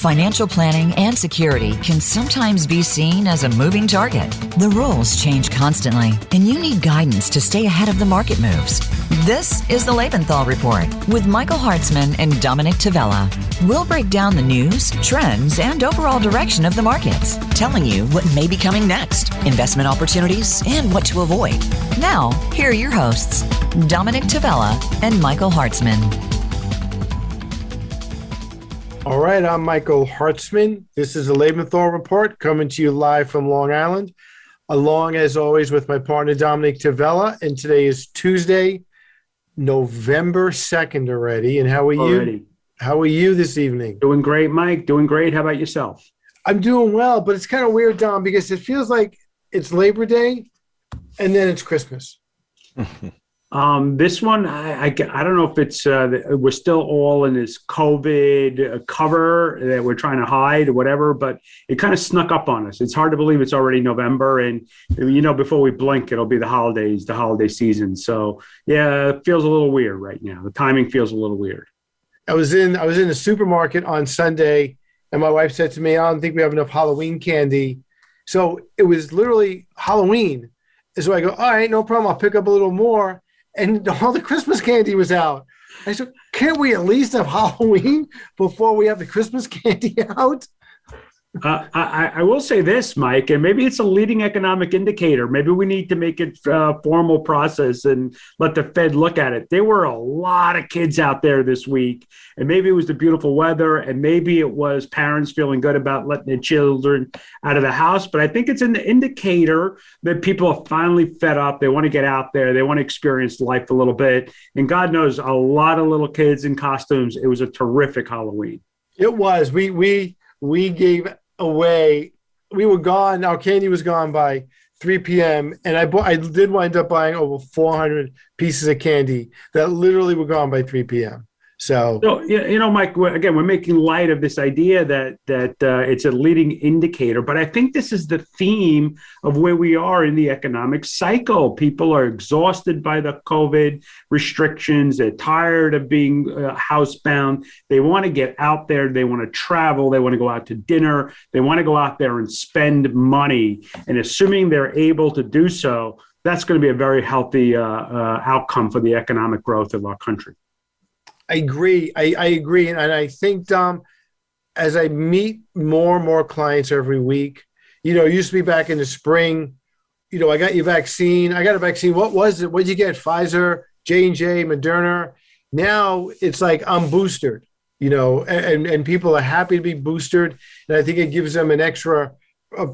Financial planning and security can sometimes be seen as a moving target. The rules change constantly, and you need guidance to stay ahead of the market moves. This is the Lebenthal Report with Michael Hartzman and Dominick Tavella. We'll break down the news, trends, and overall direction of the markets, telling you what may be coming next, investment opportunities, and what to avoid. Now, here are your hosts, Dominick Tavella and Michael Hartzman. All right, I'm Michael Hartzman. This is the Lebenthal Report coming to you live from Long Island, along as always with my partner Dominick Tavella. And today is Tuesday, November 2nd already. And how are you? How are you this evening? Doing great, Mike. Doing great. How about yourself? I'm doing well, but it's kind of weird, Dom, because it feels like it's Labor Day and then it's Christmas. This one, I don't know if it's, we're still all in this COVID cover that we're trying to hide or whatever, but it kind of snuck up on us. It's hard to believe it's already November. And, before we blink, it'll be the holidays, the holiday season. So, yeah, it feels a little weird right now. The timing feels a little weird. I was in the supermarket on Sunday, and my wife said to me, I don't think we have enough Halloween candy. So it was literally Halloween. And so I go, all right, no problem. I'll pick up a little more. And all the Christmas candy was out. I said, can't we at least have Halloween before we have the Christmas candy out? I will say this, Mike, and maybe it's a leading economic indicator. Maybe we need to make it a formal process and let the Fed look at it. There were a lot of kids out there this week, and maybe it was the beautiful weather, and maybe it was parents feeling good about letting their children out of the house. But I think it's an indicator that people are finally fed up. They want to get out there. They want to experience life a little bit. And God knows, a lot of little kids in costumes. It was a terrific Halloween. It was. We gave away. We were gone. Our candy was gone by 3 p.m. And I did wind up buying over 400 pieces of candy that literally were gone by 3 p.m. So Mike, we're making light of this idea that it's a leading indicator, but I think this is the theme of where we are in the economic cycle. People are exhausted by the COVID restrictions. They're tired of being housebound. They want to get out there. They want to travel. They want to go out to dinner. They want to go out there and spend money. And assuming they're able to do so, that's going to be a very healthy outcome for the economic growth of our country. I agree. I agree. And I think, Dom, as I meet more and more clients every week, it used to be back in the spring, I got your vaccine. I got a vaccine. What was it? What did you get? Pfizer, J&J, Moderna. Now it's like I'm boosted, and people are happy to be boosted. And I think it gives them an extra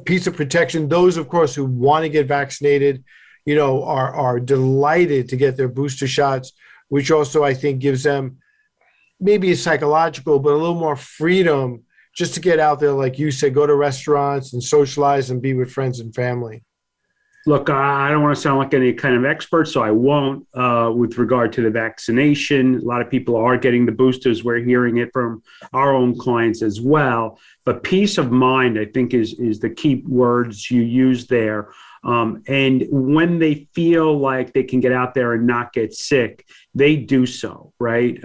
piece of protection. Those, of course, who want to get vaccinated, are delighted to get their booster shots, which also I think gives them maybe a psychological, but a little more freedom just to get out there, like you said, go to restaurants and socialize and be with friends and family. Look, I don't want to sound like any kind of expert, so I won't with regard to the vaccination. A lot of people are getting the boosters. We're hearing it from our own clients as well. But peace of mind, I think, is the key words you use there. And when they feel like they can get out there and not get sick, they do so, right?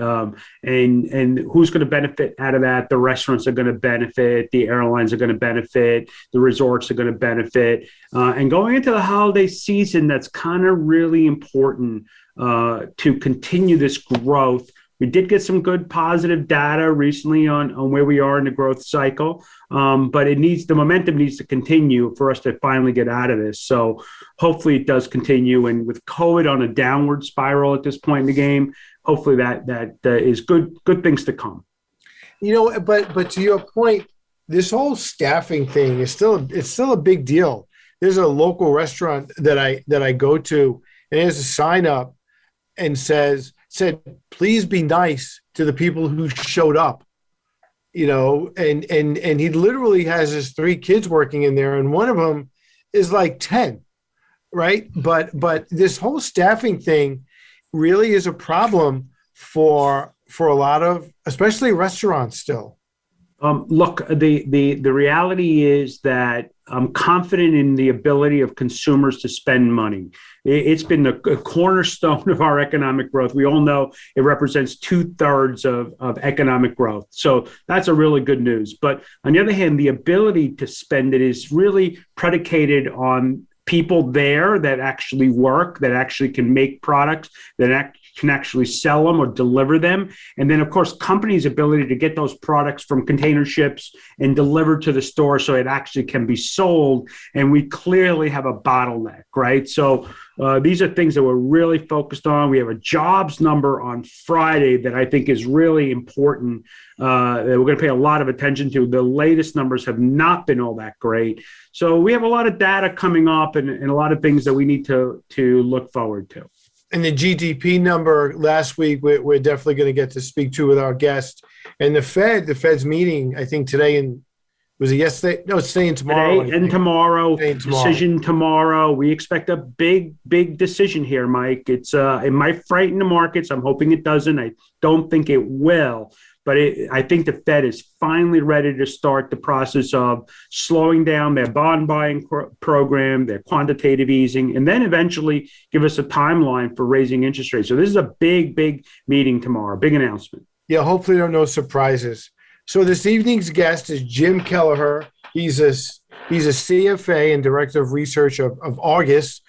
And who's going to benefit out of that? The restaurants are going to benefit. The airlines are going to benefit. The resorts are going to benefit. And going into the holiday season, that's kind of really important to continue this growth. We did get some good positive data recently on where we are in the growth cycle, but the momentum needs to continue for us to finally get out of this. So hopefully it does continue. And with COVID on a downward spiral at this point in the game, hopefully that is good things to come. But to your point, this whole staffing thing is still a big deal. There's a local restaurant that I go to, and there's a sign up and said, please be nice to the people who showed up, and he literally has his 3 kids working in there, and one of them is like 10, right? But this whole staffing thing really is a problem for a lot of, especially restaurants still. Look, the reality is that I'm confident in the ability of consumers to spend money. It's been the cornerstone of our economic growth. We all know it represents 2/3 of economic growth. So that's a really good news. But on the other hand, the ability to spend it is really predicated on people there that actually work, that actually can make products, that can actually sell them or deliver them. And then, of course, companies' ability to get those products from container ships and delivered to the store so it actually can be sold. And we clearly have a bottleneck, right? So these are things that we're really focused on. We have a jobs number on Friday that I think is really important, that we're going to pay a lot of attention to. The latest numbers have not been all that great. So we have a lot of data coming up and a lot of things that we need to look forward to. And the GDP number last week, we're definitely going to get to speak to with our guest. And the Fed's meeting, I think today was it yesterday? No, it's today and tomorrow. Today and tomorrow. Decision tomorrow. We expect a big decision here, Mike. It might frighten the markets. I'm hoping it doesn't. I don't think it will. But I think the Fed is finally ready to start the process of slowing down their bond buying program, their quantitative easing, and then eventually give us a timeline for raising interest rates. So this is a big meeting tomorrow, big announcement. Yeah, hopefully there are no surprises. So this evening's guest is Jim Kelleher. He's a CFA and Director of Research of Argus.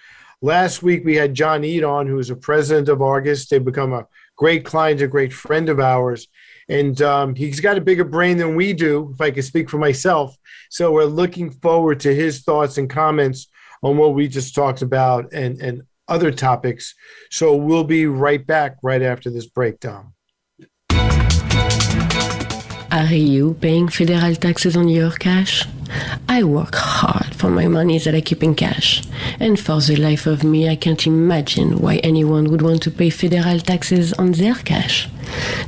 Last week we had John Eade on, who is a president of Argus. They've become a great client, a great friend of ours. And he's got a bigger brain than we do, if I could speak for myself. So we're looking forward to his thoughts and comments on what we just talked about and other topics. So we'll be right back right after this breakdown. Are you paying federal taxes on your cash? I work hard for my money that I keep in cash. And for the life of me, I can't imagine why anyone would want to pay federal taxes on their cash.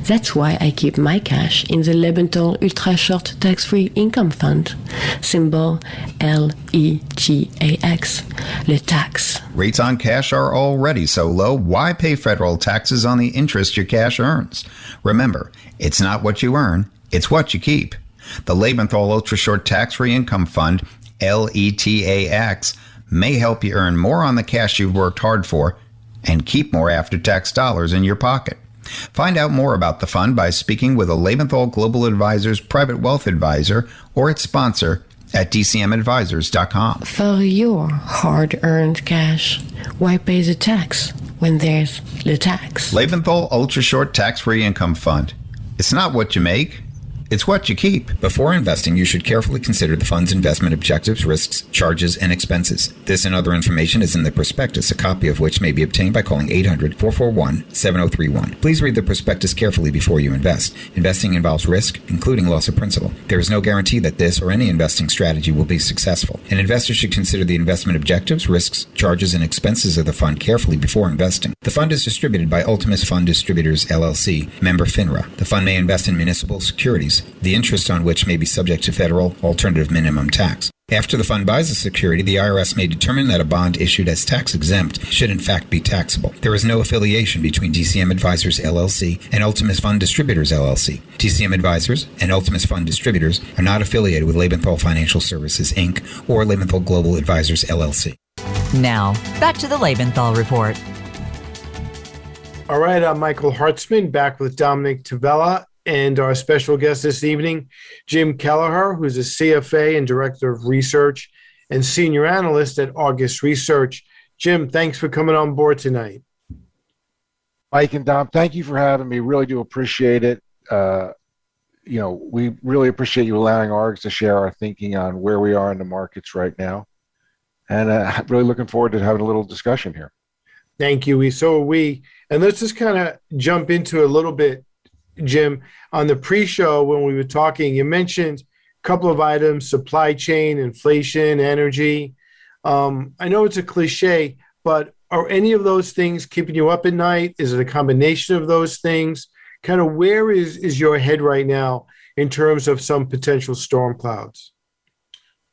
That's why I keep my cash in the Lebenthal Ultra Short Tax-Free Income Fund, symbol LETAX, le tax. Rates on cash are already so low, why pay federal taxes on the interest your cash earns? Remember, it's not what you earn, it's what you keep. The Lebenthal Ultra Short Tax-Free Income Fund, LETAX, may help you earn more on the cash you've worked hard for and keep more after-tax dollars in your pocket. Find out more about the fund by speaking with a Lebenthal Global Advisors private wealth advisor or its sponsor at dcmadvisors.com. For your hard-earned cash, why pay the tax when there's the tax? Lebenthal Ultra Short Tax-Free Income Fund. It's not what you make, it's what you keep. Before investing, you should carefully consider the fund's investment objectives, risks, charges, and expenses. This and other information is in the prospectus, a copy of which may be obtained by calling 800-441-7031. Please read the prospectus carefully before you invest. Investing involves risk, including loss of principal. There is no guarantee that this or any investing strategy will be successful. An investor should consider the investment objectives, risks, charges, and expenses of the fund carefully before investing. The fund is distributed by Ultimus Fund Distributors, LLC, member FINRA. The fund may invest in municipal securities, the interest on which may be subject to federal alternative minimum tax. After the fund buys a security, the IRS may determine that a bond issued as tax-exempt should in fact be taxable. There is no affiliation between DCM Advisors, LLC and Ultimus Fund Distributors, LLC. DCM Advisors and Ultimus Fund Distributors are not affiliated with Lebenthal Financial Services, Inc. or Lebenthal Global Advisors, LLC. Now, back to the Lebenthal Report. All right, I'm Michael Hartzman, back with Dominick Tavella and our special guest this evening, Jim Kelleher, who's a CFA and Director of Research and Senior Analyst at Argus Research. Jim, thanks for coming on board tonight. Mike and Dom, thank you for having me. Really do appreciate it. We really appreciate you allowing Argus to share our thinking on where we are in the markets right now. And really looking forward to having a little discussion here. Thank you. So are we. And let's just kind of jump into a little bit, Jim. On the pre-show, when we were talking, you mentioned a couple of items: supply chain, inflation, energy. I know it's a cliche, but are any of those things keeping you up at night? Is it a combination of those things? Kind of where is your head right now in terms of some potential storm clouds?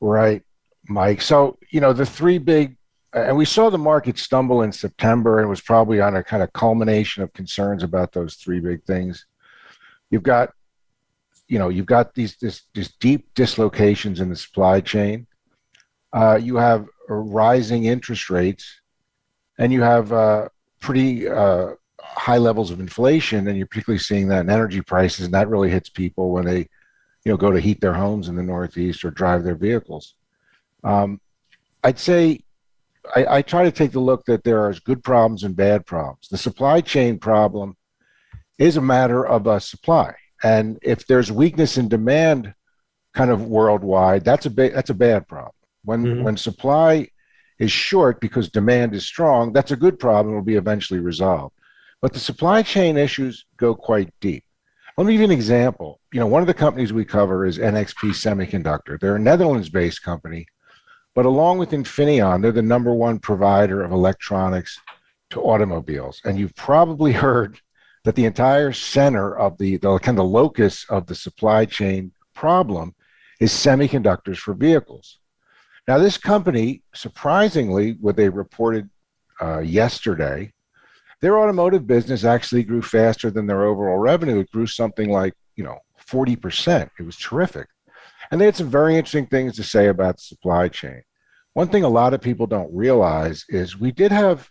Right, Mike. So, the three big, and we saw the market stumble in September, and it was probably on a kind of culmination of concerns about those three big things. You've got these deep dislocations in the supply chain. you have rising interest rates, and you have pretty high levels of inflation, and you're particularly seeing that in energy prices, and that really hits people when they, go to heat their homes in the Northeast or drive their vehicles. I'd say I try to take the look that there are good problems and bad problems. The supply chain problem is a matter of supply, and if there's weakness in demand, kind of worldwide, that's a bad problem. When supply is short because demand is strong, that's a good problem. It will be eventually resolved. But the supply chain issues go quite deep. Let me give you an example. One of the companies we cover is NXP Semiconductor. They're a Netherlands-based company, but along with Infineon, they're the number one provider of electronics to automobiles. And you've probably heard that the entire center of the kind of locus of the supply chain problem is semiconductors for vehicles. Now, this company, surprisingly, what they reported yesterday, their automotive business actually grew faster than their overall revenue. It grew something like, 40%. It was terrific. And they had some very interesting things to say about the supply chain. One thing a lot of people don't realize is we did have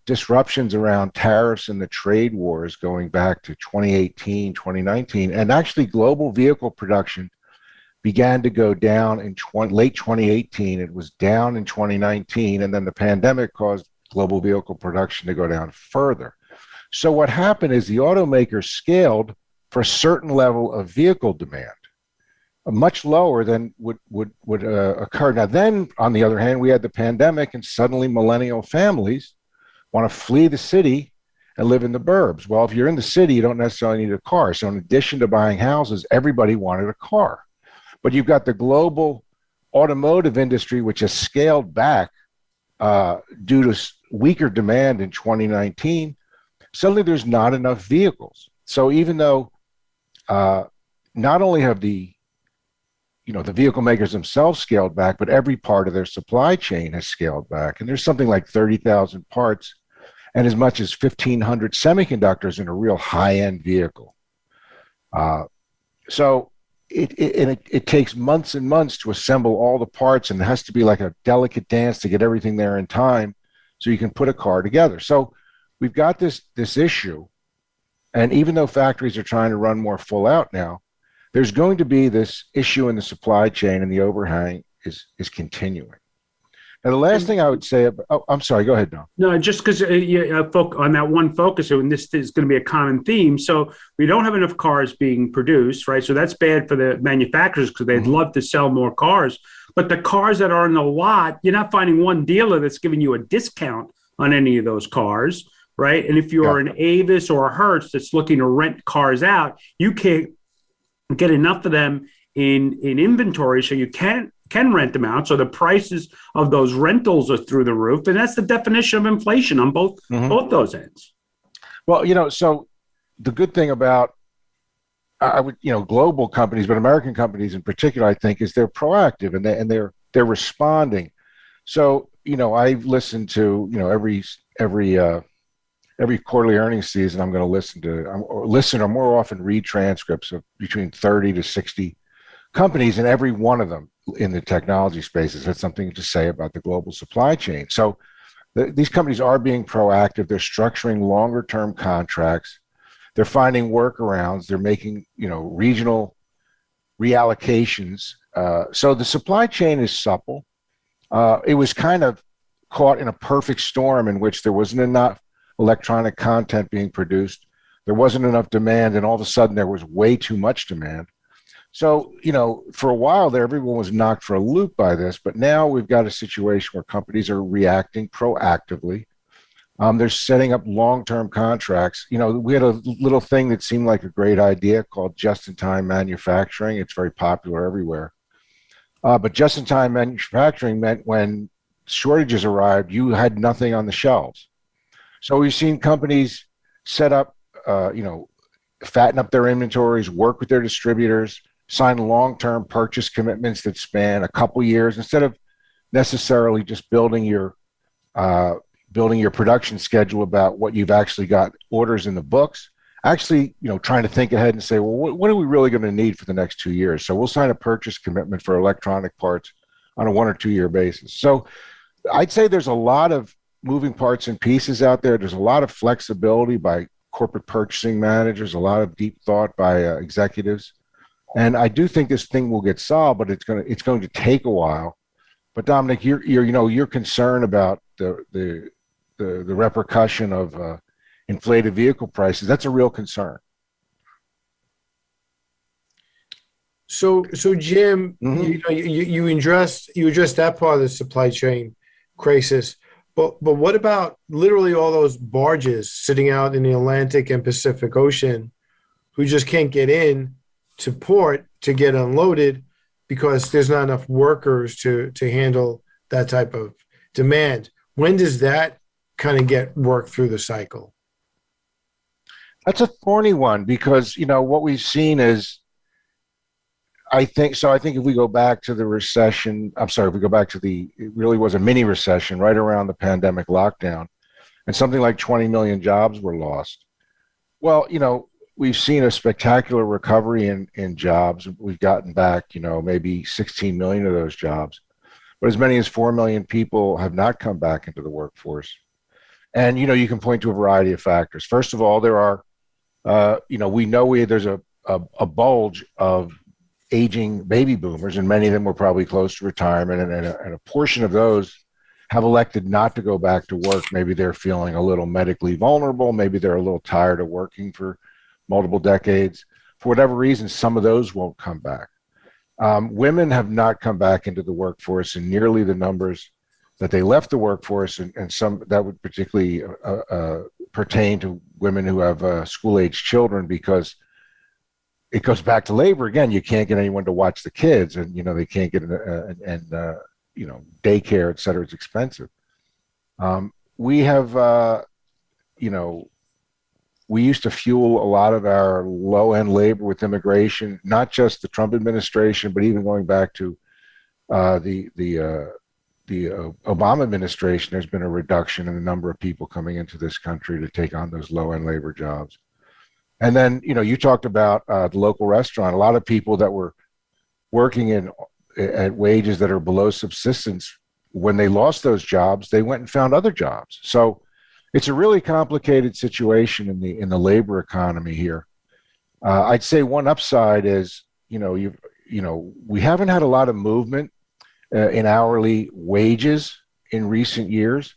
disruptions around tariffs and the trade wars going back to 2018, 2019, and actually global vehicle production began to go down in late 2018. It was down in 2019, and then the pandemic caused global vehicle production to go down further. So what happened is the automakers scaled for a certain level of vehicle demand, much lower than would occur. Now then, on the other hand, we had the pandemic, and suddenly millennial families want to flee the city and live in the burbs. Well, if you're in the city, you don't necessarily need a car. So in addition to buying houses, everybody wanted a car. But you've got the global automotive industry, which has scaled back due to weaker demand in 2019. Suddenly there's not enough vehicles. So even though not only have the vehicle makers themselves scaled back, but every part of their supply chain has scaled back. And there's something like 30,000 parts and as much as 1,500 semiconductors in a real high-end vehicle. So it takes months and months to assemble all the parts, and it has to be like a delicate dance to get everything there in time so you can put a car together. So we've got this issue, and even though factories are trying to run more full out now, there's going to be this issue in the supply chain, and the overhang is continuing. Now, the last thing I would say, I'm sorry, go ahead, Don. No, just because on that one focus, and this is going to be a common theme. So we don't have enough cars being produced, right? So that's bad for the manufacturers because they'd love to sell more cars. But the cars that are in the lot, you're not finding one dealer that's giving you a discount on any of those cars, right? And if you're an Avis or a Hertz that's looking to rent cars out, you can't get enough of them in inventory, so you can rent them out. So the prices of those rentals are through the roof. And that's the definition of inflation on both those ends. Well, so the good thing about global companies, but American companies in particular, I think, is they're proactive and they're responding. So, I've listened to, every quarterly earnings season, I'm going to listen or more often read transcripts of between 30 to 60 companies, and every one of them in the technology space has had something to say about the global supply chain. So these companies are being proactive. They're structuring longer term contracts. They're finding workarounds. They're making, regional reallocations. So the supply chain is supple. It was kind of caught in a perfect storm in which there wasn't enough electronic content being produced. There wasn't enough demand, and all of a sudden there was way too much demand. So, for a while there, everyone was knocked for a loop by this, but now we've got a situation where companies are reacting proactively. They're setting up long-term contracts. We had a little thing that seemed like a great idea called just-in-time manufacturing. It's very popular everywhere. But just-in-time manufacturing meant when shortages arrived, you had nothing on the shelves. So we've seen companies set up, fatten up their inventories, work with their distributors, sign long-term purchase commitments that span a couple years instead of necessarily just building your production schedule about what you've actually got orders in the books. Actually, trying to think ahead and say, well, what are we really going to need for the next 2 years? So we'll sign a purchase commitment for electronic parts on a 1 or 2 year basis. So I'd say there's a lot of moving parts and pieces out there. There's a lot of flexibility by corporate purchasing managers, a lot of deep thought by executives. And I do think this thing will get solved, but it's going to take a while. But Dominick, you're concerned about the repercussion of inflated vehicle prices. That's a real concern. So Jim, you addressed that part of the supply chain crisis, but what about literally all those barges sitting out in the Atlantic and Pacific Ocean who just can't get in to port to get unloaded because there's not enough workers to handle that type of demand? When does that kind of get worked through the cycle? That's a thorny one because, what we've seen is, I think if we go back to the recession, it really was a mini recession right around the pandemic lockdown, and something like 20 million jobs were lost. Well, we've seen a spectacular recovery in jobs. We've gotten back, maybe 16 million of those jobs, but as many as 4 million people have not come back into the workforce. And, you can point to a variety of factors. First of all, there are, there's a bulge of aging baby boomers, and many of them were probably close to retirement, and a portion of those have elected not to go back to work. Maybe they're feeling a little medically vulnerable. Maybe they're a little tired of working for multiple decades. For whatever reason, some of those won't come back. Women have not come back into the workforce in nearly the numbers that they left the workforce, and some that would particularly pertain to women who have school-age children, because it goes back to labor again. You can't get anyone to watch the kids, and they can't get daycare, et cetera. It's expensive. We have we used to fuel a lot of our low-end labor with immigration, not just the Trump administration, but even going back to the Obama administration. There's been a reduction in the number of people coming into this country to take on those low-end labor jobs. And then, you talked about the local restaurant. A lot of people that were working at wages that are below subsistence, when they lost those jobs, they went and found other jobs. So it's a really complicated situation in the labor economy here. I'd say one upside is, we haven't had a lot of movement in hourly wages in recent years.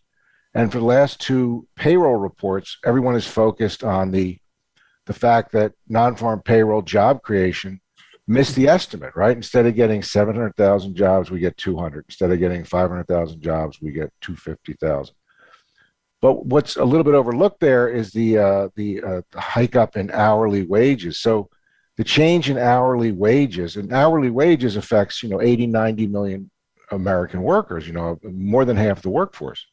And for the last two payroll reports, everyone is focused on the fact that non-farm payroll job creation missed the estimate, right? Instead of getting 700,000 jobs, we get 200. Instead of getting 500,000 jobs, we get 250,000. But what's a little bit overlooked there is the hike up in hourly wages. So the change in hourly wages, and hourly wages affects, 80, 90 million American workers, more than half the workforce.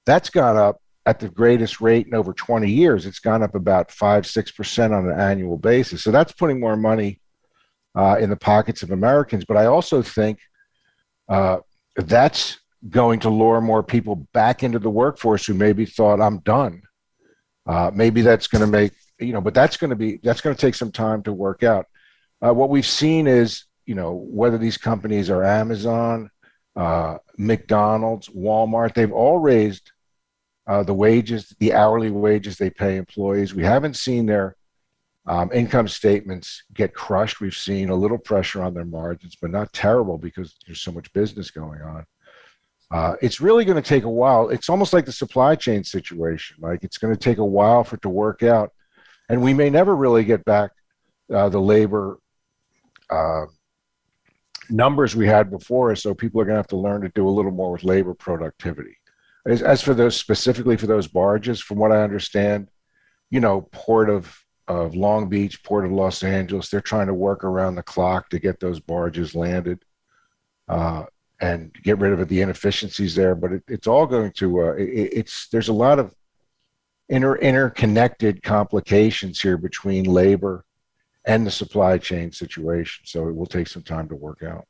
That's gone up at the greatest rate in over 20 years. It's gone up about 5-6% on an annual basis. So that's putting more money in the pockets of Americans. But I also think that's going to lure more people back into the workforce who maybe thought, I'm done. Maybe that's going to make, but that's going to take some time to work out. What we've seen is, whether these companies are Amazon, McDonald's, Walmart, they've all raised the wages, the hourly wages they pay employees. We haven't seen their income statements get crushed. We've seen a little pressure on their margins, but not terrible because there's so much business going on. It's really going to take a while. It's almost like the supply chain situation. Like, it's going to take a while for it to work out. And we may never really get back the labor numbers we had before. So people are going to have to learn to do a little more with labor productivity. As for those, specifically for those barges, from what I understand, Port of Long Beach, Port of Los Angeles, they're trying to work around the clock to get those barges landed and get rid of the inefficiencies there. But it's all going to, there's a lot of interconnected complications here between labor and the supply chain situation. So it will take some time to work out.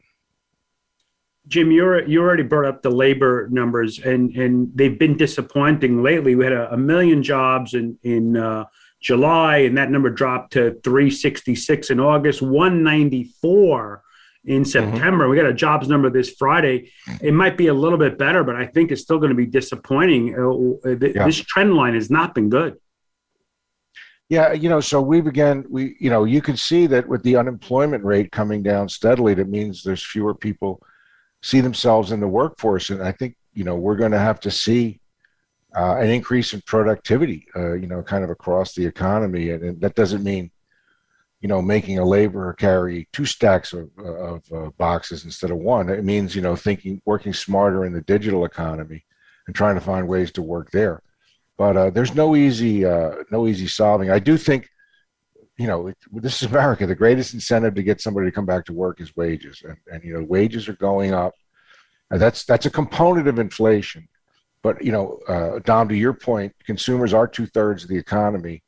Jim, you already brought up the labor numbers, and they've been disappointing lately. We had 1 million jobs in July, and that number dropped to 366 in August, 194 in September. We got a jobs number this Friday. It might be a little bit better, but I think it's still going to be disappointing. This trend line has not been good. Yeah, so you can see that with the unemployment rate coming down steadily, that means there's fewer people see themselves in the workforce. And I think, we're going to have to see an increase in productivity, kind of across the economy. And that doesn't mean, making a laborer carry 2 stacks of boxes instead of 1. It means, working smarter in the digital economy and trying to find ways to work there. But there's no easy solving. I do think, this is America. The greatest incentive to get somebody to come back to work is wages, and wages are going up. And that's a component of inflation. But Dom, to your point, consumers are 2/3 of the economy.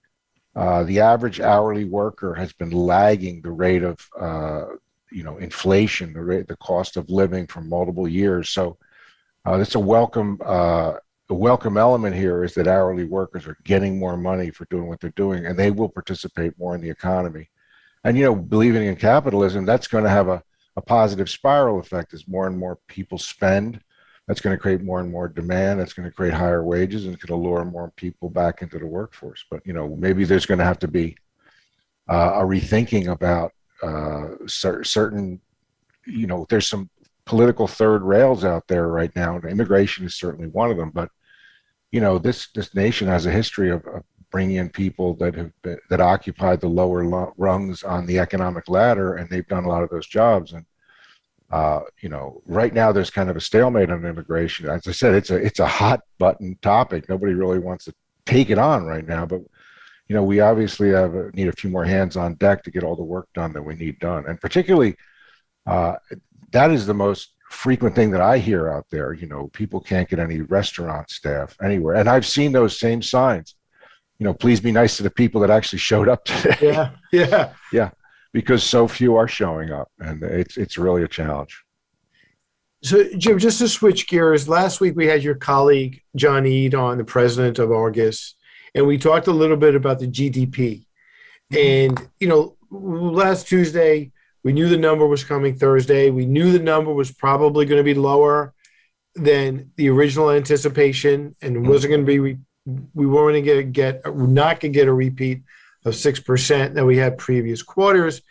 The average hourly worker has been lagging the rate of inflation, the cost of living for multiple years. So that's a welcome. The welcome element here is that hourly workers are getting more money for doing what they're doing, and they will participate more in the economy. And, believing in capitalism, that's going to have a positive spiral effect as more and more people spend. That's going to create more and more demand. That's going to create higher wages, and it's going to lure more people back into the workforce. But, maybe there's going to have to be a rethinking about certain, there's some political third rails out there right now. Immigration is certainly one of them, but this nation has a history of bringing in people that occupied the lower rungs on the economic ladder, and they've done a lot of those jobs. And right now there's kind of a stalemate on immigration. As I said, it's a hot button topic. Nobody really wants to take it on right now, but we obviously need a few more hands on deck to get all the work done that we need done, and particularly. That is the most frequent thing that I hear out there. People can't get any restaurant staff anywhere. And I've seen those same signs. Please be nice to the people that actually showed up today. Yeah. Because so few are showing up, and it's really a challenge. So, Jim, just to switch gears, last week we had your colleague, John Eade, on, the president of Argus, and we talked a little bit about the GDP. And, last Tuesday, we knew the number was coming Thursday. We knew the number was probably going to be lower than the original anticipation, and wasn't going to be. We weren't going to get a repeat of 6% that we had previous quarters.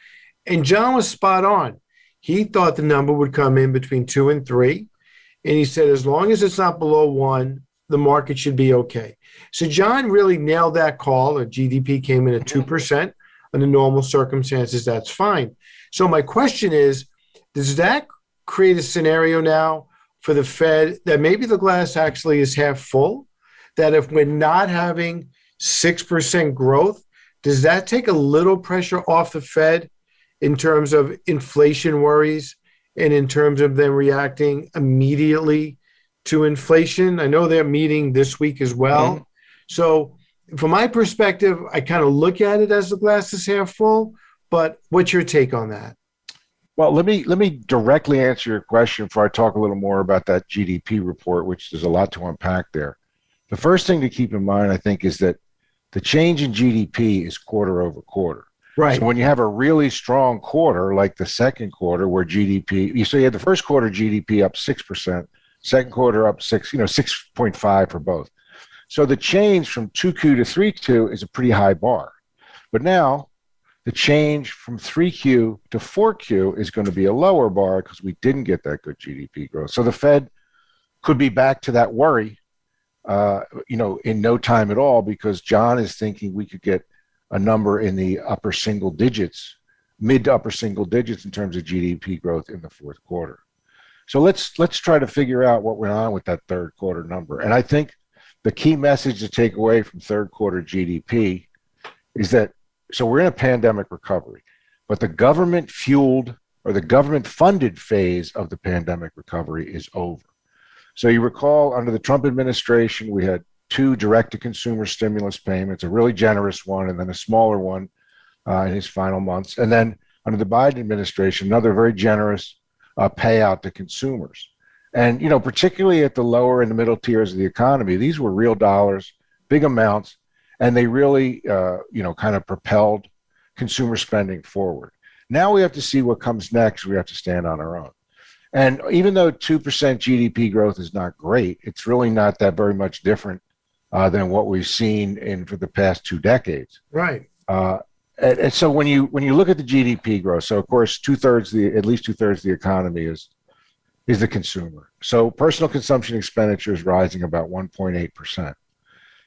And John was spot on. He thought the number would come in between 2 and 3, and he said as long as it's not below 1, the market should be okay. So John really nailed that call. The GDP came in at 2%. Under normal circumstances, that's fine. So my question is, does that create a scenario now for the Fed that maybe the glass actually is half full? That if we're not having 6% growth, does that take a little pressure off the Fed in terms of inflation worries and in terms of them reacting immediately to inflation? I know they're meeting this week as well. Mm-hmm. So from my perspective, I kind of look at it as the glass is half full. But what's your take on that? Well, let me directly answer your question before I talk a little more about that GDP report, which there's a lot to unpack there. The first thing to keep in mind, I think, is that the change in GDP is quarter over quarter. Right. So when you have a really strong quarter, like the second quarter, where GDP, you had the first quarter GDP up 6%, second quarter up 6.5 for both. So the change from 2Q to 3Q is a pretty high bar. But now, the change from 3Q to 4Q is going to be a lower bar because we didn't get that good GDP growth. So the Fed could be back to that worry, in no time at all, because John is thinking we could get a number in the upper single digits, mid to upper single digits in terms of GDP growth in the fourth quarter. So let's try to figure out what went on with that third quarter number. And I think the key message to take away from third quarter GDP is that, so we're in a pandemic recovery, but the government-fueled or the government-funded phase of the pandemic recovery is over. So you recall under the Trump administration, we had 2 direct-to-consumer stimulus payments, a really generous one and then a smaller one in his final months. And then under the Biden administration, another very generous payout to consumers. And, particularly at the lower and the middle tiers of the economy, these were real dollars, big amounts, and they really, kind of propelled consumer spending forward. Now we have to see what comes next. We have to stand on our own. And even though 2% GDP growth is not great, it's really not that very much different than what we've seen for the past 2 decades. Right. And so when you look at the GDP growth, so of course at least two thirds of the economy is the consumer. So personal consumption expenditure is rising about 1.8%,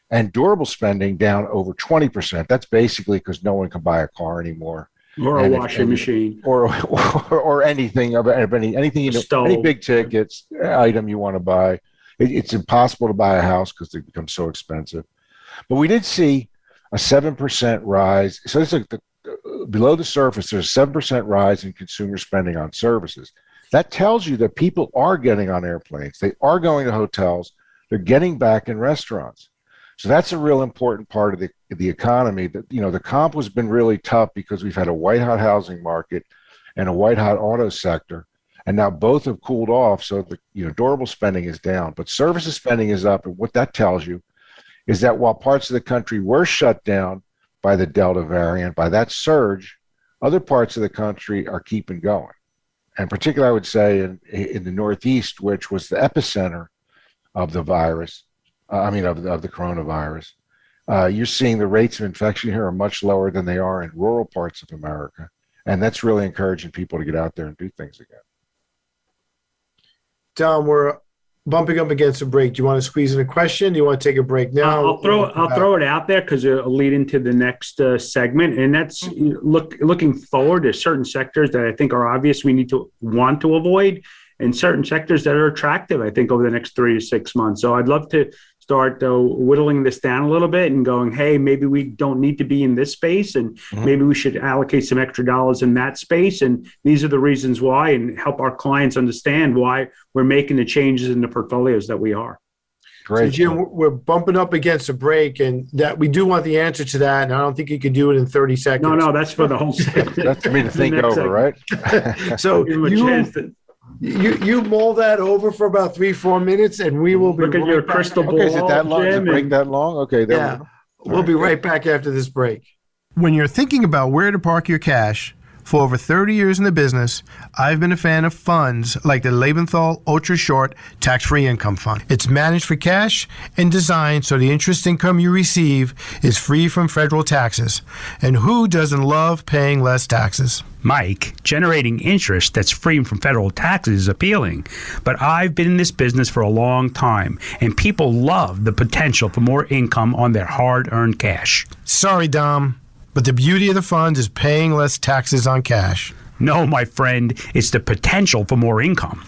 and durable spending down over 20%. That's basically because no one can buy a car anymore, or a washing machine, or anything anything any big tickets item you want to buy. It's impossible to buy a house because they become so expensive. But we did see a 7% rise. So it's below the surface, there's a 7% rise in consumer spending on services. That tells you that people are getting on airplanes. They are going to hotels. They're getting back in restaurants. So that's a real important part of the economy. That, the comp has been really tough because we've had a white hot housing market and a white hot auto sector, and now both have cooled off. So the durable spending is down, but services spending is up. And what that tells you is that while parts of the country were shut down by the Delta variant, by that surge, other parts of the country are keeping going. And particularly, I would say in the Northeast, which was the epicenter of the virus, of the coronavirus, you're seeing the rates of infection here are much lower than they are in rural parts of America. And that's really encouraging people to get out there and do things again. Dom, we're bumping up against a break. Do you want to squeeze in a question? Do you want to take a break now? I'll throw it out there because it'll lead into the next segment, and that's looking forward to certain sectors that I think are obvious we want to avoid, and certain sectors that are attractive, I think, over the next 3 to 6 months. So I'd love to start whittling this down a little bit and going, hey, maybe we don't need to be in this space, and maybe we should allocate some extra dollars in that space. And these are the reasons why, and help our clients understand why we're making the changes in the portfolios that we are. Great. So, Jim, we're bumping up against a break, and that we do want the answer to that. And I don't think you could do it in 30 seconds. No, that's for the whole segment. That's for me to think over, segment. Right? So you mull that over for about 3-4 minutes, and we will be look at your crystal ball. Okay, is it that long? Is the break that long? Okay, we'll be right back after this break. When you're thinking about where to park your cash, for over 30 years in the business, I've been a fan of funds like the Lebenthal Ultra Short Tax-Free Income Fund. It's managed for cash and designed so the interest income you receive is free from federal taxes. And who doesn't love paying less taxes? Mike, generating interest that's free from federal taxes is appealing, but I've been in this business for a long time, and people love the potential for more income on their hard-earned cash. Sorry, Dom, but the beauty of the fund is paying less taxes on cash. No, my friend, it's the potential for more income.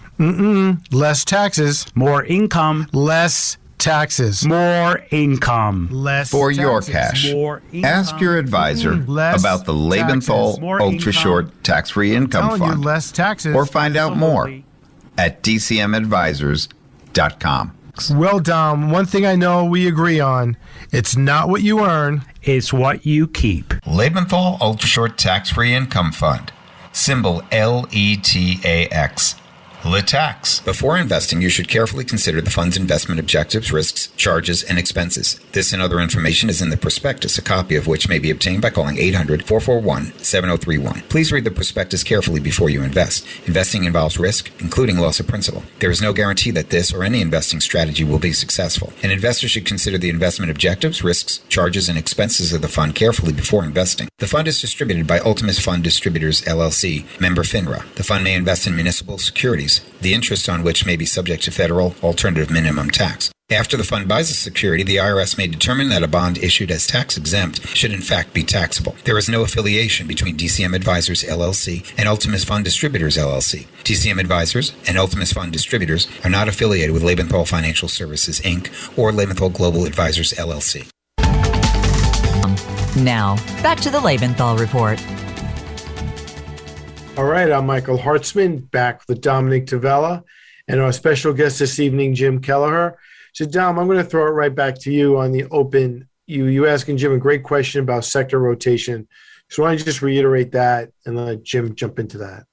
Less taxes. More income. Less taxes. More income. Less for taxes. your cash. More income. Ask your advisor about the Lebenthal Ultra Short Tax-Free Income Fund. Less taxes. Or find out more at dcmadvisors.com. Well, Dom, one thing I know we agree on, it's not what you earn, it's what you keep. Lebenthal Ultra Short Tax-Free Income Fund. Symbol LETAX. LETAX. Before investing, you should carefully consider the fund's investment objectives, risks, charges, and expenses. This and other information is in the prospectus, a copy of which may be obtained by calling 800-441-7031. Please read the prospectus carefully before you invest. Investing involves risk, including loss of principal. There is no guarantee that this or any investing strategy will be successful. An investor should consider the investment objectives, risks, charges, and expenses of the fund carefully before investing. The fund is distributed by Ultimus Fund Distributors, LLC, member FINRA. The fund may invest in municipal securities, the interest on which may be subject to federal alternative minimum tax. After the fund buys a security, the IRS may determine that a bond issued as tax-exempt should in fact be taxable. There is no affiliation between DCM Advisors, LLC and Ultimus Fund Distributors, LLC. DCM Advisors and Ultimus Fund Distributors are not affiliated with Lebenthal Financial Services, Inc. or Lebenthal Global Advisors, LLC. Now, back to the Lebenthal Report. All right, I'm Michael Hartzman, back with Dominick Tavella, and our special guest this evening, Jim Kelleher. So, Dom, I'm going to throw it right back to you on the open. You asking Jim a great question about sector rotation. So why don't you just reiterate that and let Jim jump into that?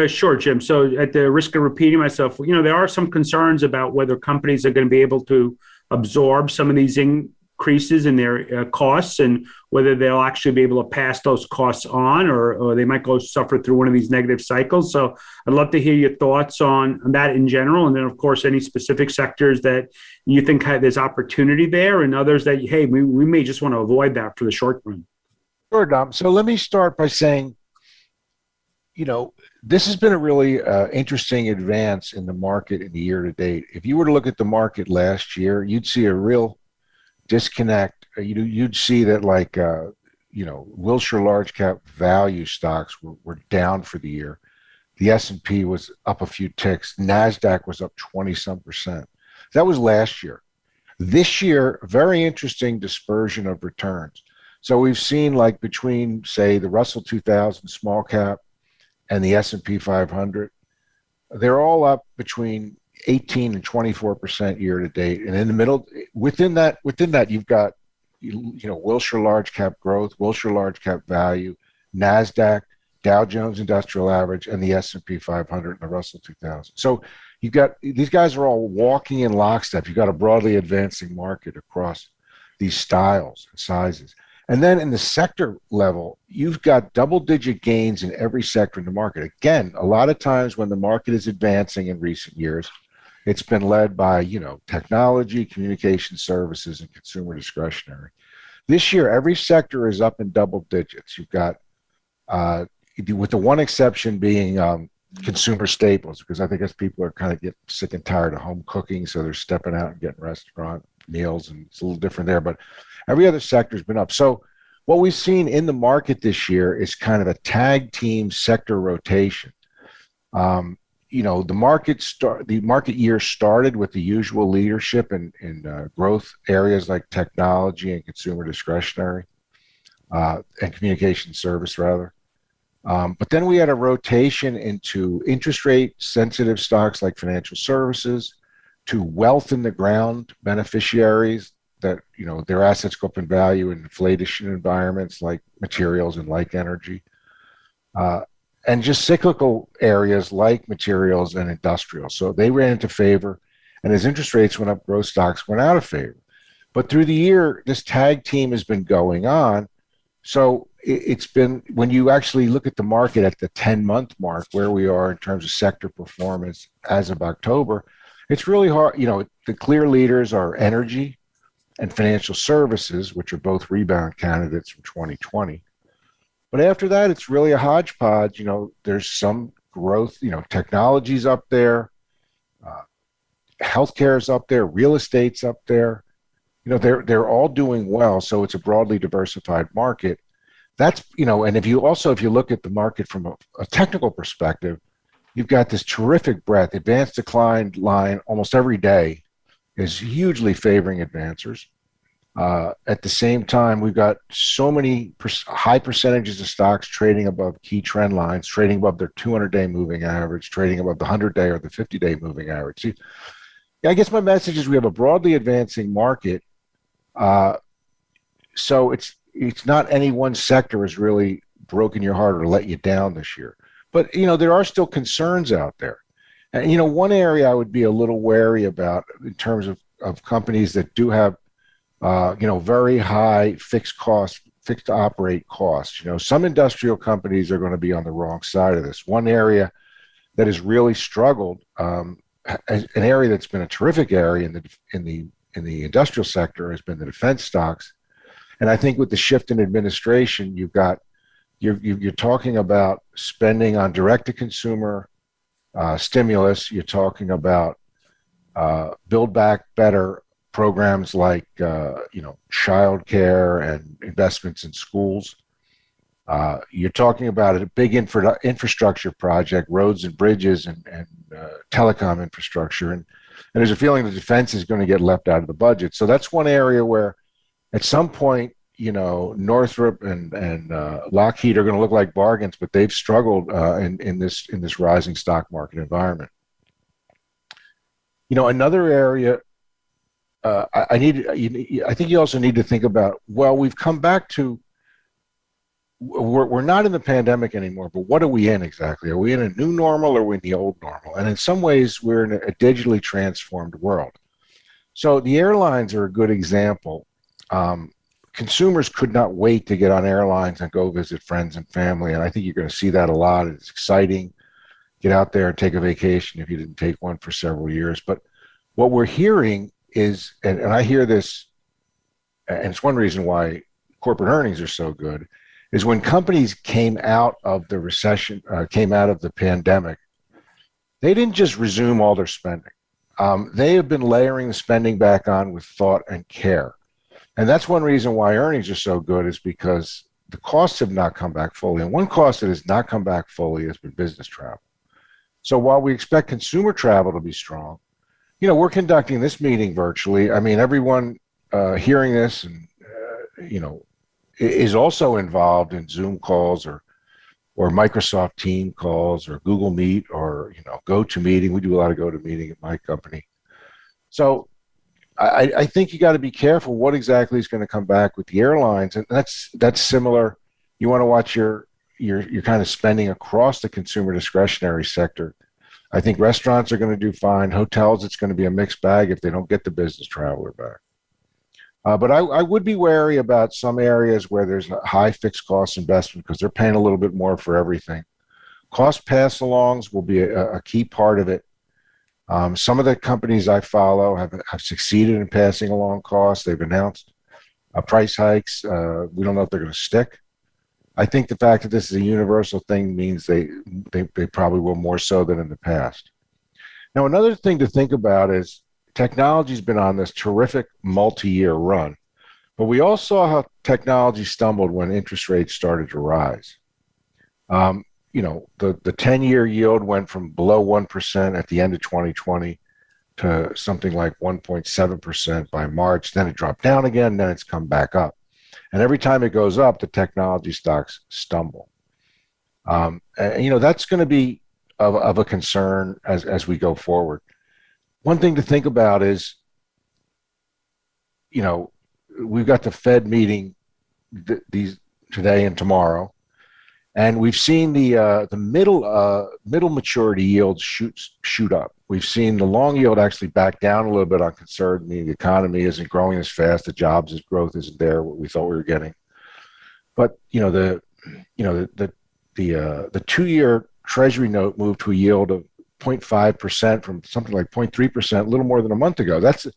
Sure, Jim. So at the risk of repeating myself, there are some concerns about whether companies are going to be able to absorb some of these increases in their costs, and whether they'll actually be able to pass those costs on, or they might go suffer through one of these negative cycles. So I'd love to hear your thoughts on that in general. And then, of course, any specific sectors that you think there's opportunity there, and others that, hey, we may just want to avoid that for the short run. Sure, Dom. So let me start by saying, this has been a really interesting advance in the market in the year to date. If you were to look at the market last year, you'd see a real disconnect. You'd see that Wilshire large cap value stocks were down for the year. The S&P was up a few ticks. NASDAQ was up 20-some%. That was last year. This year, very interesting dispersion of returns. So we've seen between, say, the Russell 2000 small cap and the S&P 500, they're all up between 18 and 24% year to date. And in the middle, within that, you've got, Wilshire large cap growth, Wilshire large cap value, NASDAQ, Dow Jones Industrial Average, and the S&P 500 and the Russell 2000. So you've got, these guys are all walking in lockstep. You've got a broadly advancing market across these styles and sizes. And then in the sector level, you've got double-digit gains in every sector in the market. Again, a lot of times when the market is advancing in recent years, it's been led by, technology, communication services, and consumer discretionary. This year, every sector is up in double digits. You've got, with the one exception being consumer staples, because I think as people are kind of getting sick and tired of home cooking, so they're stepping out and getting restaurant meals, and it's a little different there. But every other sector has been up. So what we've seen in the market this year is kind of a tag team sector rotation. The market year started with the usual leadership in growth areas like technology and consumer discretionary and communication service, rather. But then we had a rotation into interest rate sensitive stocks like financial services, to wealth in the ground beneficiaries that, their assets go up in value in inflation environments like materials and like energy, and just cyclical areas like materials and industrial. So they ran into favor, and as interest rates went up, growth stocks went out of favor. But through the year, this tag team has been going on. So it's been, when you actually look at the market at the 10-month mark, where we are in terms of sector performance as of October, it's really hard. The clear leaders are energy and financial services, which are both rebound candidates from 2020. But after that, it's really a hodgepodge. There's some growth. Technology's up there, healthcare's up there, real estate's up there. They're all doing well. So it's a broadly diversified market. That's, and if you look at the market from a technical perspective, you've got this terrific breadth. Advanced decline line almost every day is hugely favoring advancers. At the same time, we've got so many high percentages of stocks trading above key trend lines, trading above their 200-day moving average, trading above the 100-day or the 50-day moving average. See, I guess my message is we have a broadly advancing market. So it's not any one sector has really broken your heart or let you down this year. But, there are still concerns out there. And, one area I would be a little wary about in terms of companies that do have, very high fixed to operate costs. Some industrial companies are going to be on the wrong side of this. One area that has really struggled, an area that's been a terrific area in the industrial sector, has been the defense stocks. And I think with the shift in administration, you're talking about spending on direct-to-consumer stimulus. You're talking about Build Back Better programs like child care and investments in schools. You're talking about a big infrastructure project, roads and bridges and telecom infrastructure. And there's a feeling the defense is going to get left out of the budget. So that's one area where at some point, Northrop and Lockheed are going to look like bargains, but they've struggled in this rising stock market environment. Another area I think you also need to think about. Well, we've come back to. We're not in the pandemic anymore, but what are we in exactly? Are we in a new normal or are we in the old normal? And in some ways, we're in a digitally transformed world. So the airlines are a good example. consumers could not wait to get on airlines and go visit friends and family. And I think you're going to see that a lot. It's exciting. Get out there and take a vacation if you didn't take one for several years. But what we're hearing is, and I hear this, and it's one reason why corporate earnings are so good, is when companies came out of the recession, came out of the pandemic, they didn't just resume all their spending. They have been layering the spending back on with thought and care. And that's one reason why earnings are so good, is because the costs have not come back fully. And one cost that has not come back fully has been business travel. So while we expect consumer travel to be strong, we're conducting this meeting virtually. I mean, everyone hearing this and, is also involved in Zoom calls or Microsoft Team calls or Google Meet or, GoToMeeting. We do a lot of GoToMeeting at my company. So I think you got to be careful what exactly is going to come back with the airlines. And that's similar. You want to watch your kind of spending across the consumer discretionary sector. I think restaurants are going to do fine. Hotels, it's going to be a mixed bag if they don't get the business traveler back. But I would be wary about some areas where there's a high fixed cost investment because they're paying a little bit more for everything. Cost pass-alongs will be a key part of it. Some of the companies I follow have succeeded in passing along costs. They've announced price hikes. We don't know if they're going to stick. I think the fact that this is a universal thing means they probably will more so than in the past. Now, another thing to think about is technology's been on this terrific multi-year run, but we all saw how technology stumbled when interest rates started to rise. The 10-year yield went from below 1% at the end of 2020 to something like 1.7% by March. Then it dropped down again, then it's come back up. And every time it goes up, the technology stocks stumble. That's going to be of a concern as we go forward. One thing to think about is, we've got the Fed meeting these today and tomorrow, and we've seen the middle maturity yields shoot up. We've seen the long yield actually back down a little bit on concern. The economy isn't growing as fast. The jobs growth isn't there what we thought we were getting. But the 2-year Treasury note moved to a yield of 0.5% from something like 0.3% a little more than a month ago. That's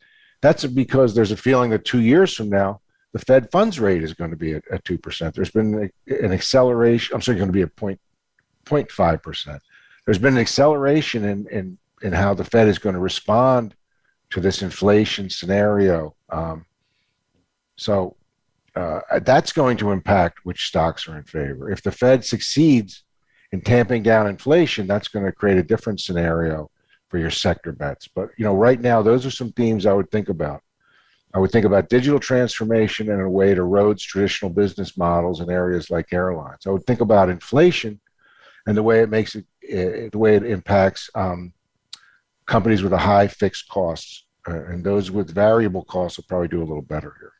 because there's a feeling that 2 years from now the Fed funds rate is going to be at 2%. There's been an acceleration. I'm sorry, going to be at 0.5%. There's been an acceleration in how the Fed is going to respond to this inflation scenario. So that's going to impact which stocks are in favor. If the Fed succeeds in tamping down inflation, that's going to create a different scenario for your sector bets. But right now, those are some themes I would think about. I would think about digital transformation in a way it erodes traditional business models in areas like airlines. I would think about inflation and the way it impacts companies with a high fixed costs, and those with variable costs will probably do a little better here.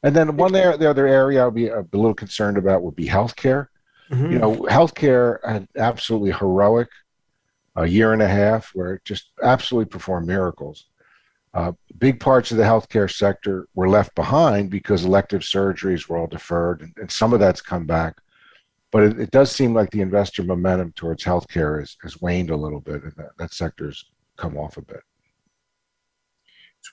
And then the other area I would be a little concerned about would be healthcare. Mm-hmm. Healthcare had absolutely heroic a year and a half where it just absolutely performed miracles. Big parts of the healthcare sector were left behind because elective surgeries were all deferred, and some of that's come back. But it does seem like the investor momentum towards healthcare has waned a little bit, and that sector's come off a bit.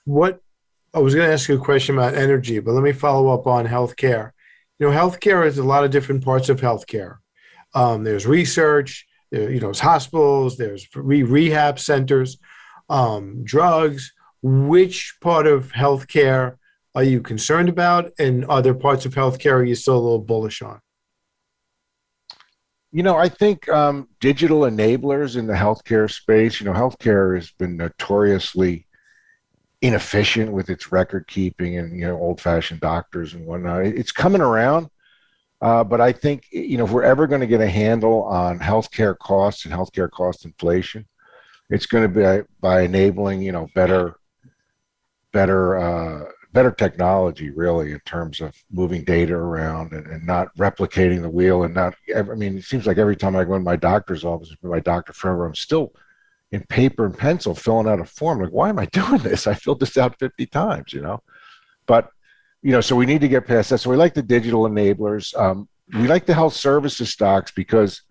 I was going to ask you a question about energy, but let me follow up on healthcare. Healthcare is a lot of different parts of healthcare. There's research, there's hospitals, there's rehab centers, drugs. Which part of healthcare are you concerned about, and other parts of healthcare are you still a little bullish on? I think digital enablers in the healthcare space. Healthcare has been notoriously inefficient with its record keeping and old-fashioned doctors and whatnot. It's coming around, but I think if we're ever going to get a handle on healthcare costs and healthcare cost inflation, it's going to be by enabling better technology, really, in terms of moving data around and not replicating the wheel. And it seems like every time I go in my doctor's office with my doctor forever, I'm still in paper and pencil filling out a form. Like, why am I doing this? I filled this out 50 times, But, so we need to get past that. So we like the digital enablers. We like the health services stocks because,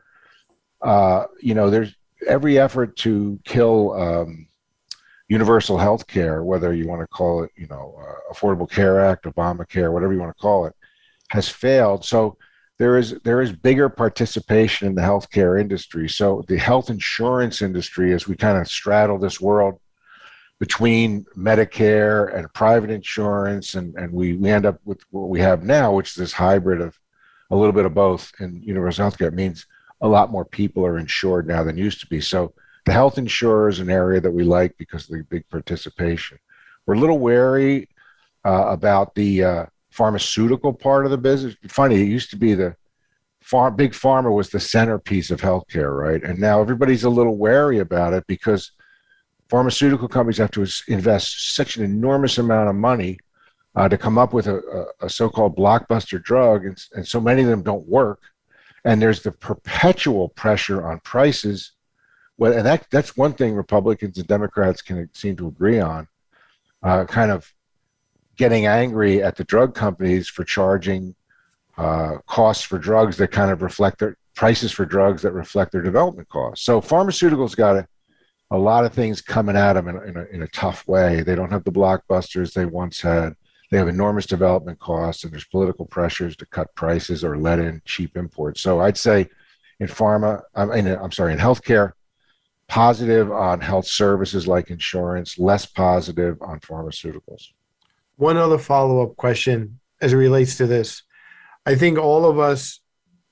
there's every effort to kill universal health care, whether you want to call it, Affordable Care Act, Obamacare, whatever you want to call it, has failed. So there is bigger participation in the healthcare industry. So the health insurance industry, as we kind of straddle this world between Medicare and private insurance, and we end up with what we have now, which is this hybrid of a little bit of both in universal healthcare, means a lot more people are insured now than used to be. So the health insurer is an area that we like because of the big participation. We're a little wary about the pharmaceutical part of the business. Funny, it used to be big pharma was the centerpiece of healthcare, right? And now everybody's a little wary about it because pharmaceutical companies have to invest such an enormous amount of money to come up with a so-called blockbuster drug, and so many of them don't work. And there's the perpetual pressure on prices. Well, and that's one thing Republicans and Democrats can seem to agree on, kind of getting angry at the drug companies for charging costs for drugs that kind of reflect their prices for drugs that reflect their development costs. So pharmaceuticals got a lot of things coming at them in a tough way. They don't have the blockbusters they once had. They have enormous development costs, and there's political pressures to cut prices or let in cheap imports. So I'd say in healthcare, positive on health services like insurance, less positive on pharmaceuticals. One other follow-up question as it relates to this. I think all of us,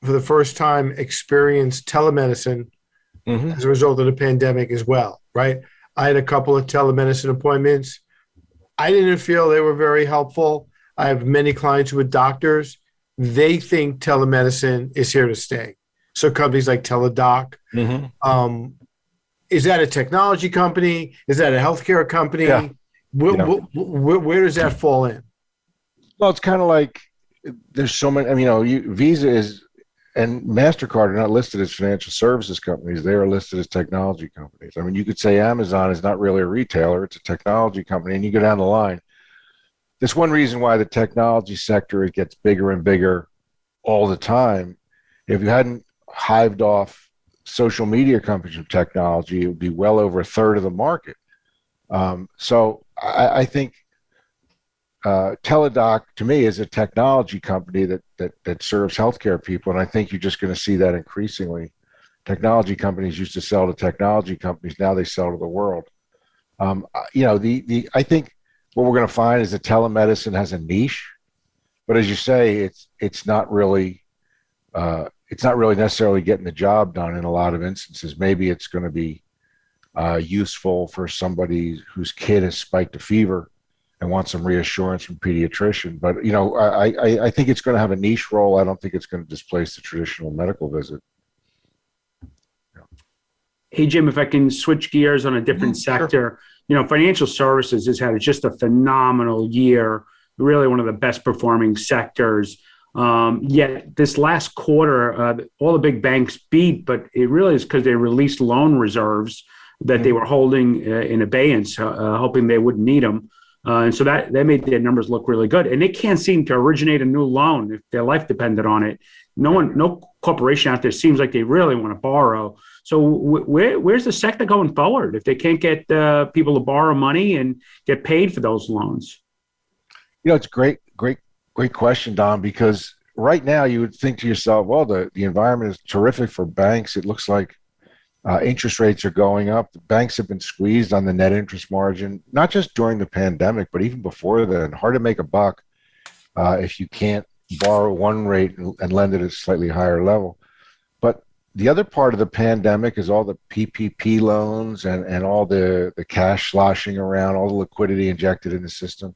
for the first time, experienced telemedicine as a result of the pandemic as well, right? I had a couple of telemedicine appointments. I didn't feel they were very helpful. I have many clients who are doctors. They think telemedicine is here to stay. So companies like Teladoc. Is that a technology company? Is that a healthcare company? Yeah. Where does that fall in? Well, it's kind of like there's so many. Visa and MasterCard are not listed as financial services companies. They are listed as technology companies. I mean, you could say Amazon is not really a retailer. It's a technology company, and you go down the line. There's one reason why the technology sector, it gets bigger and bigger all the time. If you hadn't hived off social media companies from technology, it would be well over a third of the market. So I think Teladoc, to me, is a technology company that serves healthcare people, and I think you're just going to see that increasingly. Technology companies used to sell to technology companies; now they sell to the world. I think what we're going to find is that telemedicine has a niche, but as you say, it's not really necessarily getting the job done in a lot of instances. Maybe it's going to be useful for somebody whose kid has spiked a fever and want some reassurance from a pediatrician. But, I think it's going to have a niche role. I don't think it's going to displace the traditional medical visit. Yeah. Hey, Jim, if I can switch gears on a different sector, sure. Financial services has had just a phenomenal year, really one of the best performing sectors. Yet this last quarter, all the big banks beat, but it really is because they released loan reserves that they were holding in abeyance, hoping they wouldn't need them. And so that made their numbers look really good. And they can't seem to originate a new loan if their life depended on it. No corporation out there seems like they really want to borrow. So where's the sector going forward if they can't get people to borrow money and get paid for those loans? It's a great question, Don, because right now you would think to yourself, well, the environment is terrific for banks. It looks like interest rates are going up. The banks have been squeezed on the net interest margin, not just during the pandemic, but even before then. Hard to make a buck if you can't borrow one rate and lend it at a slightly higher level. But the other part of the pandemic is all the PPP loans and all the cash sloshing around, all the liquidity injected in the system.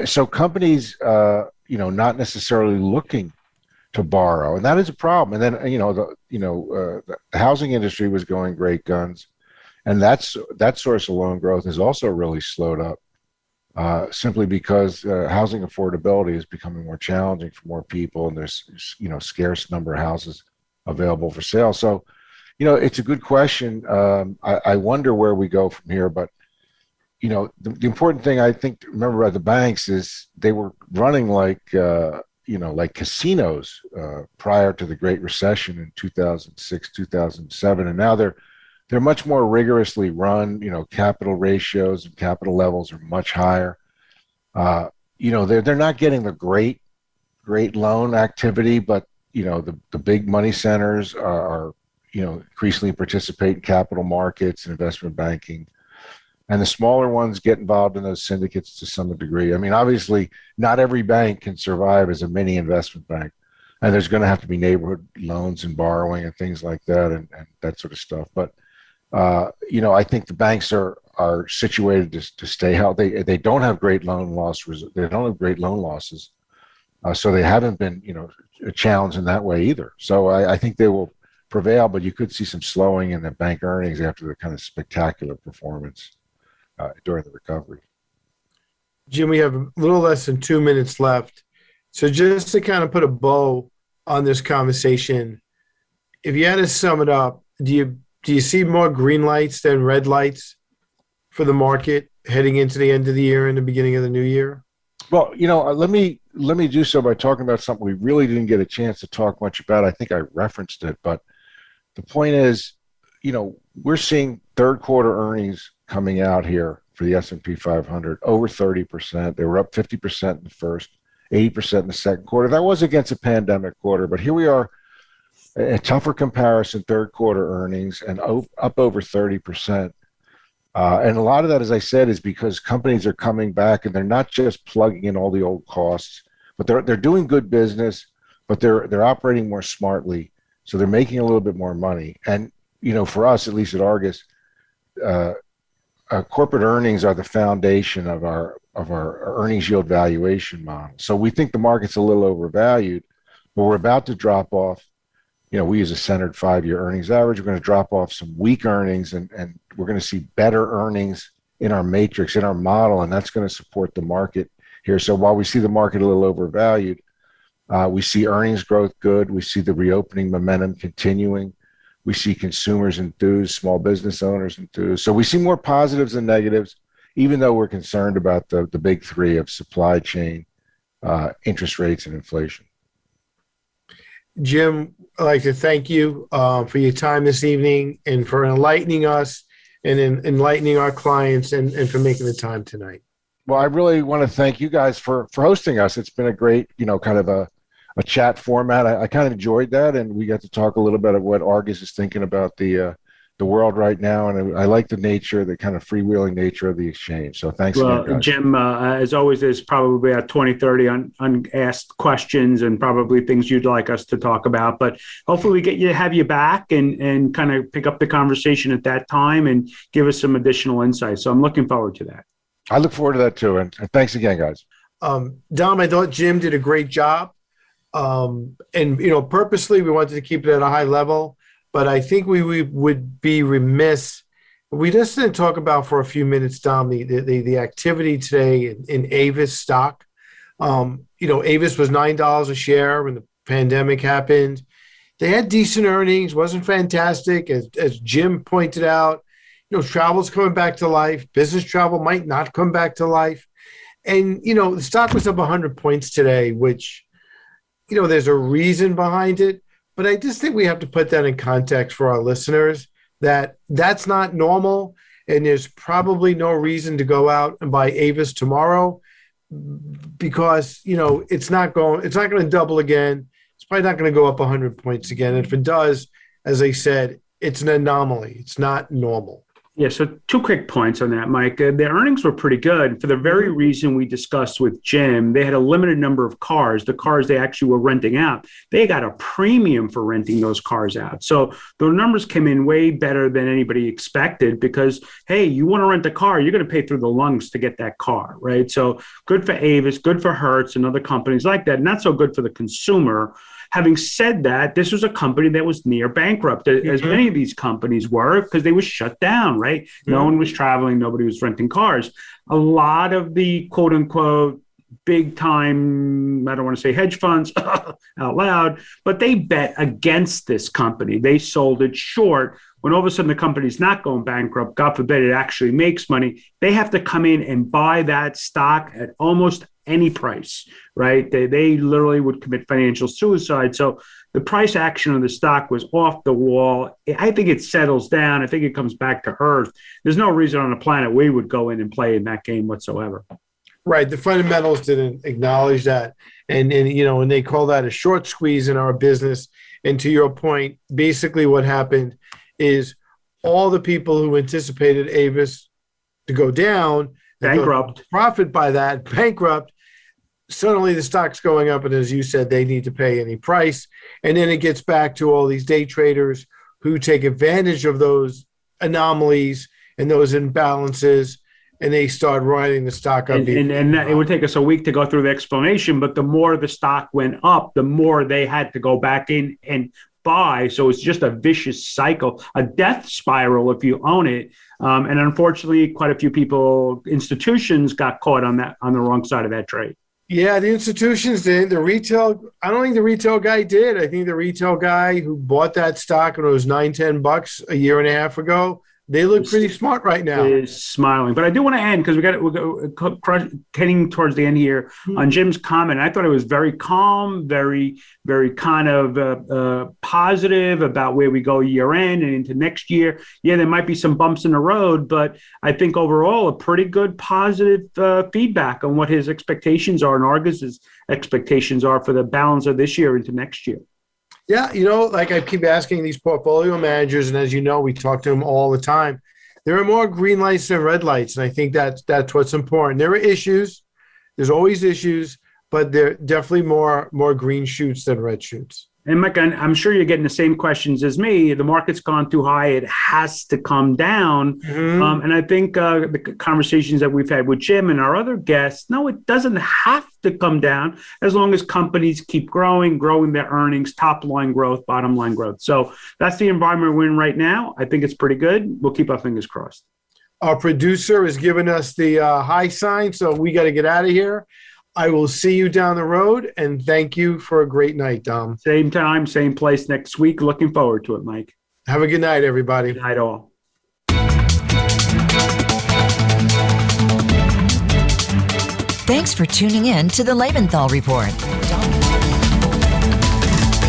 So companies, not necessarily looking to borrow, and that is a problem. And then, the housing industry was going great guns, and that source of loan growth has also really slowed up, simply because housing affordability is becoming more challenging for more people, and there's scarce number of houses available for sale. So, it's a good question. I wonder where we go from here, but the important thing I think to remember about the banks is they were running like casinos prior to the Great Recession in 2006, 2007, and now they're much more rigorously run. Capital ratios and capital levels are much higher. They're not getting the great loan activity, but the big money centers are increasingly participate in capital markets and investment banking. And the smaller ones get involved in those syndicates to some degree. I mean, obviously, not every bank can survive as a mini investment bank. And there's going to have to be neighborhood loans and borrowing and things like that and that sort of stuff. But, I think the banks are situated to stay healthy. They don't have great loan losses. They don't have great loan losses. So they haven't been, a challenge in that way either. So I think they will prevail, but you could see some slowing in the bank earnings after the kind of spectacular performance during the recovery. Jim, we have a little less than 2 minutes left. So just to kind of put a bow on this conversation, if you had to sum it up, do you see more green lights than red lights for the market heading into the end of the year and the beginning of the new year? Well, let me do so by talking about something we really didn't get a chance to talk much about. I think I referenced it, but the point is, we're seeing third quarter earnings coming out here for the S&P 500 over 30%. They were up 50% in the first, 80% in the second quarter. That was against a pandemic quarter, but here we are, a tougher comparison, third quarter earnings and up over 30%. And a lot of that, as I said, is because companies are coming back and they're not just plugging in all the old costs, but they're doing good business, but they're operating more smartly. So they're making a little bit more money. And, for us, at least at Argus, corporate earnings are the foundation of our earnings yield valuation model. So we think the market's a little overvalued, but we're about to drop off. We use a centered 5-year earnings average. We're going to drop off some weak earnings and we're going to see better earnings in our matrix, in our model, and that's going to support the market here. So while we see the market a little overvalued, we see earnings growth good. We see the reopening momentum continuing. We see consumers enthused, small business owners enthused. So we see more positives than negatives, even though we're concerned about the big three of supply chain, interest rates, and inflation. Jim, I'd like to thank you for your time this evening and for enlightening us and enlightening our clients and for making the time tonight. Well, I really want to thank you guys for hosting us. It's been a great, kind of a chat format. I kind of enjoyed that, and we got to talk a little bit of what Argus is thinking about the world right now, and I like the kind of freewheeling nature of the exchange. So thanks again, guys. Jim, as always, there's probably about 20, 30 unasked questions and probably things you'd like us to talk about, but hopefully we have you back and kind of pick up the conversation at that time and give us some additional insight. So I'm looking forward to that. I look forward to that too, and thanks again, guys. Dom, I thought Jim did a great job. And, purposely we wanted to keep it at a high level, but I think we would be remiss. We just didn't talk about for a few minutes, Dom, the activity today in Avis stock. Avis was $9 a share when the pandemic happened. They had decent earnings, wasn't fantastic. As Jim pointed out, travel's coming back to life. Business travel might not come back to life. And, the stock was up 100 points today, which, there's a reason behind it. But I just think we have to put that in context for our listeners, that that's not normal. And there's probably no reason to go out and buy Avis tomorrow because, it's not going to double again. It's probably not going to go up 100 points again. And if it does, as I said, it's an anomaly. It's not normal. Yeah, so 2 quick points on that, Mike. The earnings were pretty good for the very reason we discussed with Jim. They had a limited number of cars, the cars they actually were renting out. They got a premium for renting those cars out. So the numbers came in way better than anybody expected because, hey, you want to rent a car, you're going to pay through the lungs to get that car, right? So good for Avis, good for Hertz and other companies like that. Not so good for the consumer. Having said that, this was a company that was near bankrupt, as many of these companies were, because they were shut down, right? No one was traveling. Nobody was renting cars. A lot of the quote unquote big time, I don't want to say hedge funds out loud, but they bet against this company. They sold it short when all of a sudden the company's not going bankrupt, God forbid it actually makes money, they have to come in and buy that stock at almost any price, right? They literally would commit financial suicide. So the price action of the stock was off the wall. I think it settles down. I think it comes back to earth. There's no reason on the planet we would go in and play in that game whatsoever. Right. The fundamentals didn't acknowledge that. And they call that a short squeeze in our business. And to your point, basically what happened is all the people who anticipated Avis to go down, bankrupt, profit by that, bankrupt, suddenly the stock's going up. And as you said, they need to pay any price. And then it gets back to all these day traders who take advantage of those anomalies and those imbalances, and they start riding the stock up. And it would take us a week to go through the explanation, but the more the stock went up, the more they had to go back in and buy. So it's just a vicious cycle, a death spiral if you own it. And unfortunately, quite a few people, institutions got caught on the wrong side of that trade. Yeah, the institutions did. The retail, I don't think the retail guy did. I think the retail guy who bought that stock when it was $9-10 a year and a half ago, they look pretty smart right now. Is smiling, but I do want to end because we're heading towards the end here on Jim's comment. I thought it was very calm, very, very kind of positive about where we go year end and into next year. Yeah, there might be some bumps in the road, but I think overall a pretty good positive feedback on what his expectations are and Argus's expectations are for the balance of this year into next year. Yeah, like I keep asking these portfolio managers, and as you know, we talk to them all the time. There are more green lights than red lights, and I think that's what's important. There are issues. There's always issues, but there are definitely more green shoots than red shoots. And Mike, I'm sure you're getting the same questions as me. The market's gone too high. It has to come down. Mm-hmm. And I think the conversations that we've had with Jim and our other guests, no, it doesn't have to come down as long as companies keep growing their earnings, top line growth, bottom line growth. So that's the environment we're in right now. I think it's pretty good. We'll keep our fingers crossed. Our producer has given us the high sign, so we got to get out of here. I will see you down the road, and thank you for a great night, Dom. Same time, same place next week. Looking forward to it, Mike. Have a good night, everybody. Good night, all. Thanks for tuning in to the Lebenthal Report.